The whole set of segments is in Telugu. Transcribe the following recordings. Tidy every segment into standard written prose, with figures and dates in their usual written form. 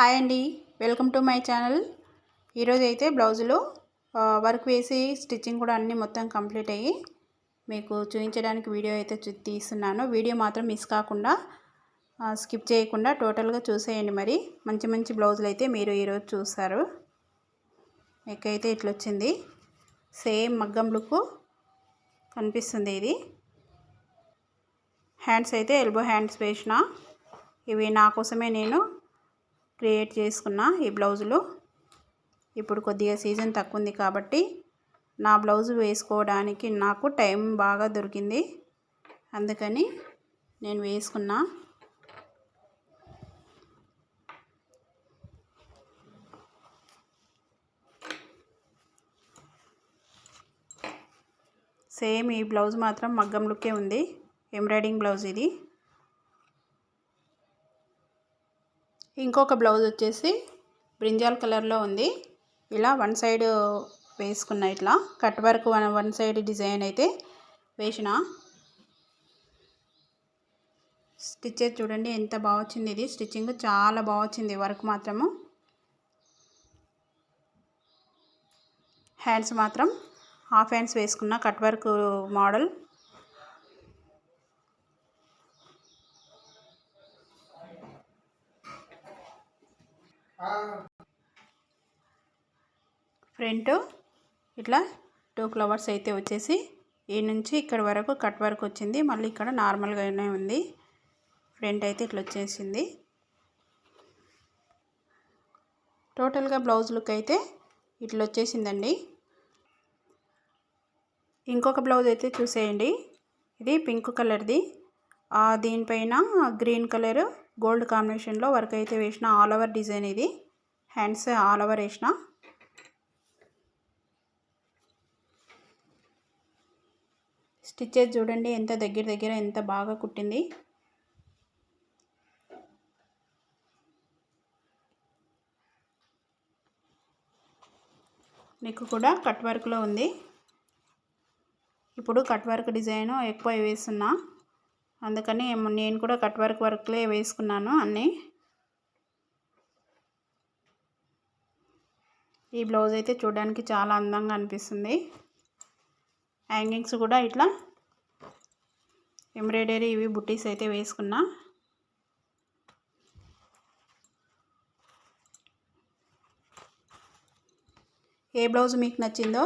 హాయ్ అండి, వెల్కమ్ టు మై ఛానల్. ఈరోజు అయితే బ్లౌజులో వర్క్ వేసి స్టిచ్చింగ్ కూడా అన్నీ మొత్తం కంప్లీట్ అయ్యి మీకు చూపించడానికి వీడియో అయితే తీస్తున్నాను. వీడియో మాత్రం మిస్ కాకుండా స్కిప్ చేయకుండా టోటల్గా చూసేయండి. మరి మంచి మంచి బ్లౌజులు అయితే మీరు ఈరోజు చూస్తారు. మీకైతే ఇట్లా వచ్చింది, సేమ్ మగ్గం లుక్ కనిపిస్తుంది. ఇది హ్యాండ్స్ అయితే ఎల్బో హ్యాండ్స్ వేసిన, ఇవి నా కోసమే నేను క్రియేట్ చేసుకున్న ఈ బ్లౌజులు. ఇప్పుడు కొద్దిగా సీజన్ తక్కువ ఉంది కాబట్టి నా బ్లౌజు వేసుకోవడానికి నాకు టైం బాగా దొరికింది, అందుకని నేను వేసుకున్నా. సేమ్ ఈ బ్లౌజ్ మాత్రం మగ్గం లుక్కే ఉంది, ఎంబ్రాయిడింగ్ బ్లౌజ్ ఇది. ఇంకొక బ్లౌజ్ వచ్చేసి బ్రింజాల్ కలర్లో ఉంది. ఇలా వన్ సైడ్ వేసుకున్న, ఇట్లా cut work one side design అయితే వేసిన. స్టిచ్చెస్ చూడండి ఎంత బాగా వచ్చింది. ఇది స్టిచ్చింగ్ చాలా బాగా వచ్చింది, వర్క్ మాత్రము. హ్యాండ్స్ మాత్రం హాఫ్ హ్యాండ్స్ వేసుకున్న, కట్ వర్క్ మోడల్. ఫ్రంట్ ఇట్లా 2 ఫ్లవర్స్ అయితే వచ్చేసి ఈ నుంచి ఇక్కడ వరకు కట్ వర్క్ వచ్చింది. మళ్ళీ ఇక్కడ నార్మల్గానే ఉంది. ఫ్రంట్ అయితే ఇట్లా వచ్చేసింది. టోటల్గా బ్లౌజ్ లుక్ అయితే ఇట్లా వచ్చేసిందండి. ఇంకొక బ్లౌజ్ అయితే చూసేయండి. ఇది పింక్ కలర్ది, దీనిపైన గ్రీన్ కలర్ గోల్డ్ కాంబినేషన్లో వర్క్ అయితే వేసిన. ఆల్ ఓవర్ డిజైన్ ఇది. హ్యాండ్స్ ఆల్ ఓవర్ వేసిన. స్టిచ్చెస్ చూడండి ఎంత దగ్గర ఎంత బాగా కుట్టింది. నెక్ కూడా కట్ వర్క్లో ఉంది. ఇప్పుడు కట్ వర్క్ డిజైన్ ఎక్కువ వేస్తున్నా, అందుకని నేను కూడా కట్ వర్క్లే వేసుకున్నాను అన్నీ. ఈ బ్లౌజ్ అయితే చూడడానికి చాలా అందంగా అనిపిస్తుంది. హ్యాంగింగ్స్ కూడా ఇట్లా ఎంబ్రాయిడరీ ఇవి బుట్టీస్ అయితే వేసుకున్నా. ఏ బ్లౌజ్ మీకు నచ్చిందో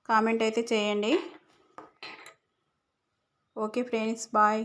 కామెంట్ అయితే చేయండి. Okay friends, bye.